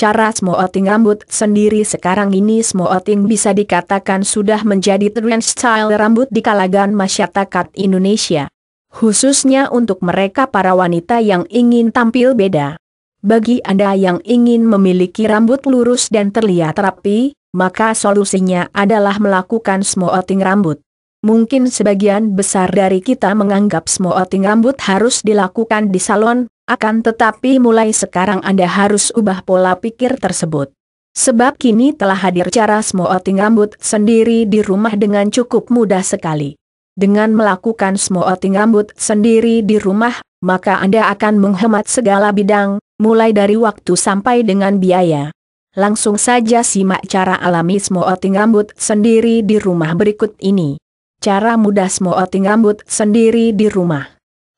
Cara smoothing rambut sendiri sekarang ini smoothing bisa dikatakan sudah menjadi tren style rambut di kalangan masyarakat Indonesia. Khususnya untuk mereka para wanita yang ingin tampil beda. Bagi Anda yang ingin memiliki rambut lurus dan terlihat rapi, maka solusinya adalah melakukan smoothing rambut. Mungkin sebagian besar dari kita menganggap smoothing rambut harus dilakukan di salon, akan tetapi mulai sekarang Anda harus ubah pola pikir tersebut. Sebab kini telah hadir cara smoothing rambut sendiri di rumah dengan cukup mudah sekali. Dengan melakukan smoothing rambut sendiri di rumah, maka Anda akan menghemat segala bidang, mulai dari waktu sampai dengan biaya. Langsung saja simak cara alami smoothing rambut sendiri di rumah berikut ini. Cara mudah smoothing rambut sendiri di rumah.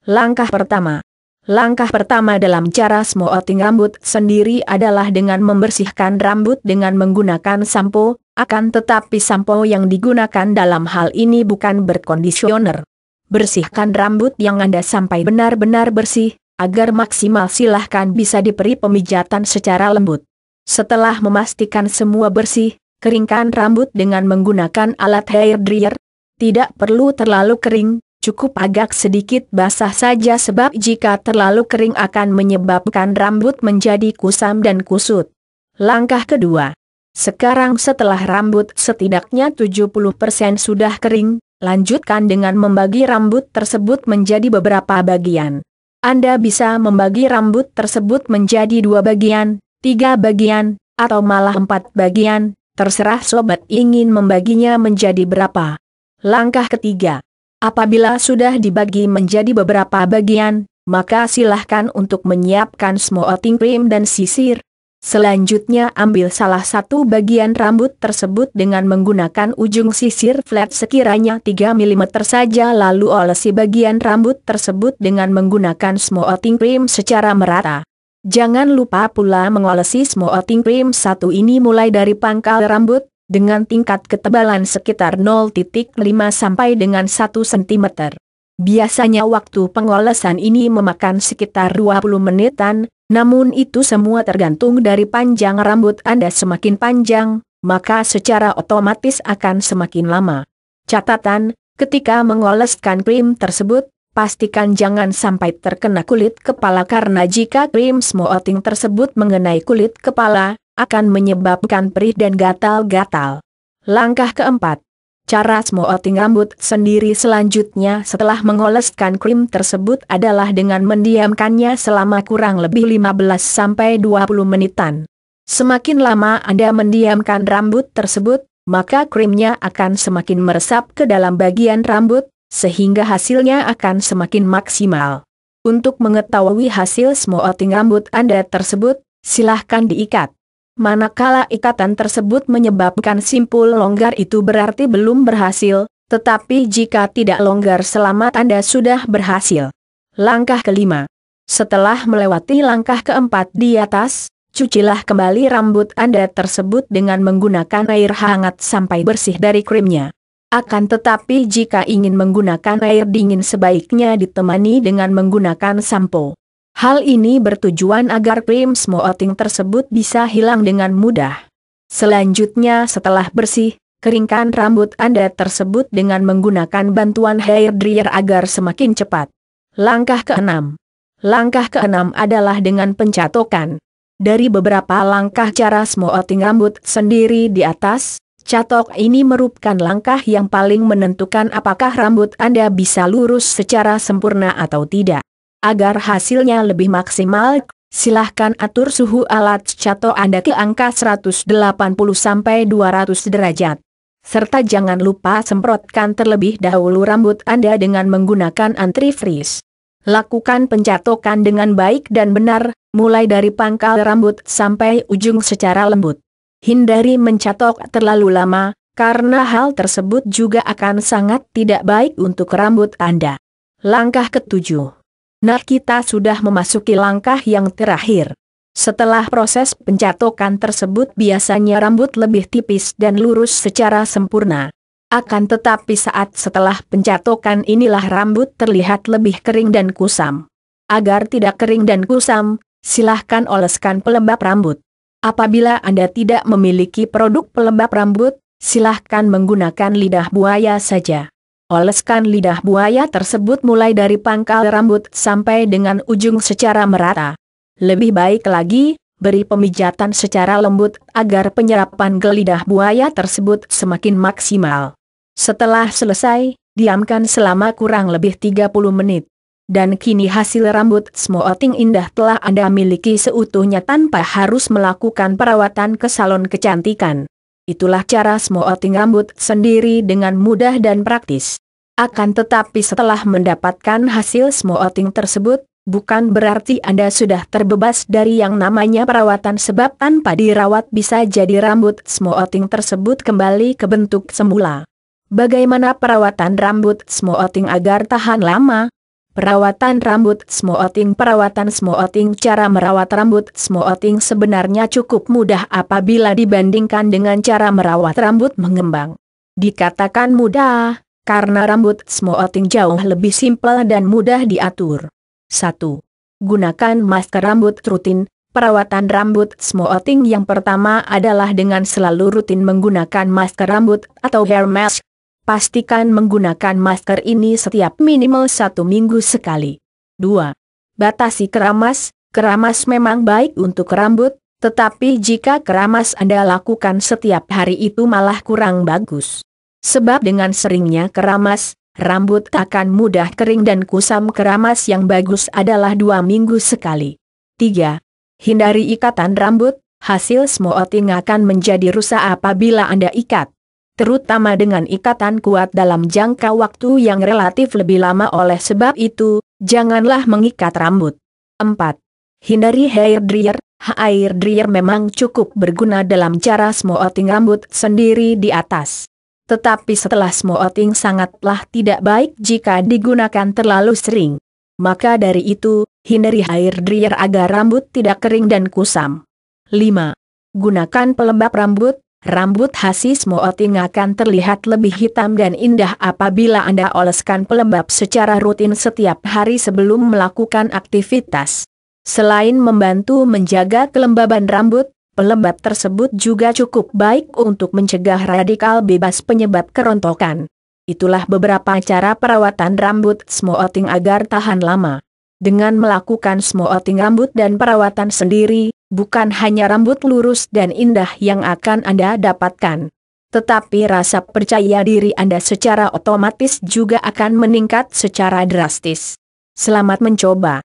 Langkah pertama dalam cara smoothing rambut sendiri adalah dengan membersihkan rambut dengan menggunakan sampo, akan tetapi sampo yang digunakan dalam hal ini bukan berkondisioner. Bersihkan rambut yang Anda sampai benar-benar bersih, agar maksimal silahkan bisa diberi pemijatan secara lembut. Setelah memastikan semua bersih, keringkan rambut dengan menggunakan alat hair dryer. Tidak perlu terlalu kering, cukup agak sedikit basah saja sebab jika terlalu kering akan menyebabkan rambut menjadi kusam dan kusut. Langkah kedua. Sekarang setelah rambut setidaknya 70% sudah kering, lanjutkan dengan membagi rambut tersebut menjadi beberapa bagian. Anda bisa membagi rambut tersebut menjadi 2 bagian, 3 bagian, atau malah 4 bagian, terserah sobat ingin membaginya menjadi berapa. Langkah ketiga. Apabila sudah dibagi menjadi beberapa bagian, maka silahkan untuk menyiapkan smoothing cream dan sisir. Selanjutnya ambil salah satu bagian rambut tersebut dengan menggunakan ujung sisir flat sekiranya 3 mm saja lalu olesi bagian rambut tersebut dengan menggunakan smoothing cream secara merata. Jangan lupa pula mengolesi smoothing cream satu ini mulai dari pangkal rambut, dengan tingkat ketebalan sekitar 0,5 sampai dengan 1 cm. Biasanya waktu pengolesan ini memakan sekitar 20 menitan, namun itu semua tergantung dari panjang rambut Anda. Semakin panjang, maka secara otomatis akan semakin lama. Catatan, ketika mengoleskan krim tersebut, pastikan jangan sampai terkena kulit kepala karena jika krim smoothing tersebut mengenai kulit kepala, akan menyebabkan perih dan gatal-gatal. Langkah keempat. Cara smoothing rambut sendiri selanjutnya setelah mengoleskan krim tersebut adalah dengan mendiamkannya selama kurang lebih 15-20 menitan. Semakin lama Anda mendiamkan rambut tersebut, maka krimnya akan semakin meresap ke dalam bagian rambut, sehingga hasilnya akan semakin maksimal. Untuk mengetahui hasil smoothing rambut Anda tersebut, silahkan diikat. Manakala ikatan tersebut menyebabkan simpul longgar itu berarti belum berhasil, tetapi jika tidak longgar selama Anda sudah berhasil. Langkah kelima. Setelah melewati langkah keempat di atas, cucilah kembali rambut Anda tersebut dengan menggunakan air hangat sampai bersih dari krimnya. Akan tetapi jika ingin menggunakan air dingin sebaiknya ditemani dengan menggunakan sampo. Hal ini bertujuan agar krim smoothing tersebut bisa hilang dengan mudah. Selanjutnya setelah bersih, keringkan rambut Anda tersebut dengan menggunakan bantuan hair dryer agar semakin cepat. Langkah keenam. Langkah keenam adalah dengan pencatokan. Dari beberapa langkah cara smoothing rambut sendiri di atas, catok ini merupakan langkah yang paling menentukan apakah rambut Anda bisa lurus secara sempurna atau tidak. Agar hasilnya lebih maksimal, silahkan atur suhu alat catok Anda ke angka 180-200 derajat. Serta jangan lupa semprotkan terlebih dahulu rambut Anda dengan menggunakan antifreeze. Lakukan pencatokan dengan baik dan benar, mulai dari pangkal rambut sampai ujung secara lembut. Hindari mencatok terlalu lama, karena hal tersebut juga akan sangat tidak baik untuk rambut Anda. Langkah ketujuh. Nah, kita sudah memasuki langkah yang terakhir. Setelah proses pencatokan tersebut biasanya rambut lebih tipis dan lurus secara sempurna. Akan tetapi saat setelah pencatokan inilah rambut terlihat lebih kering dan kusam. Agar tidak kering dan kusam, silahkan oleskan pelembab rambut. Apabila Anda tidak memiliki produk pelembab rambut, silahkan menggunakan lidah buaya saja. Oleskan lidah buaya tersebut mulai dari pangkal rambut sampai dengan ujung secara merata. Lebih baik lagi, beri pemijatan secara lembut agar penyerapan ke lidah buaya tersebut semakin maksimal. Setelah selesai, diamkan selama kurang lebih 30 menit. Dan kini hasil rambut smoothing indah telah Anda miliki seutuhnya tanpa harus melakukan perawatan ke salon kecantikan. Itulah cara smoothing rambut sendiri dengan mudah dan praktis. Akan tetapi setelah mendapatkan hasil smoothing tersebut, bukan berarti Anda sudah terbebas dari yang namanya perawatan, sebab tanpa dirawat bisa jadi rambut smoothing tersebut kembali ke bentuk semula. Bagaimana perawatan rambut smoothing agar tahan lama? Perawatan rambut smoothing. Cara merawat rambut smoothing sebenarnya cukup mudah apabila dibandingkan dengan cara merawat rambut mengembang. Dikatakan mudah, karena rambut smoothing jauh lebih simpel dan mudah diatur. 1. Gunakan masker rambut rutin. Perawatan rambut smoothing yang pertama adalah dengan selalu rutin menggunakan masker rambut atau hair mask. Pastikan menggunakan masker ini setiap minimal 1 minggu sekali. 2. Batasi keramas. Keramas memang baik untuk rambut, tetapi jika keramas Anda lakukan setiap hari itu malah kurang bagus. Sebab dengan seringnya keramas, rambut akan mudah kering dan kusam. Keramas yang bagus adalah 2 minggu sekali. 3. Hindari ikatan rambut. Hasil smoothing akan menjadi rusak apabila Anda ikat, terutama dengan ikatan kuat dalam jangka waktu yang relatif lebih lama. Oleh sebab itu, janganlah mengikat rambut. 4. Hindari hair dryer. Hair dryer memang cukup berguna dalam cara smoothing rambut sendiri di atas. Tetapi setelah smoothing sangatlah tidak baik jika digunakan terlalu sering. Maka dari itu, hindari hair dryer agar rambut tidak kering dan kusam. 5. Gunakan pelembab rambut. Rambut hasil smoothing akan terlihat lebih hitam dan indah apabila Anda oleskan pelembab secara rutin setiap hari sebelum melakukan aktivitas. Selain membantu menjaga kelembaban rambut, pelembab tersebut juga cukup baik untuk mencegah radikal bebas penyebab kerontokan. Itulah beberapa cara perawatan rambut smoothing agar tahan lama. Dengan melakukan smoothing rambut dan perawatan sendiri, bukan hanya rambut lurus dan indah yang akan Anda dapatkan, tetapi rasa percaya diri Anda secara otomatis juga akan meningkat secara drastis. Selamat mencoba.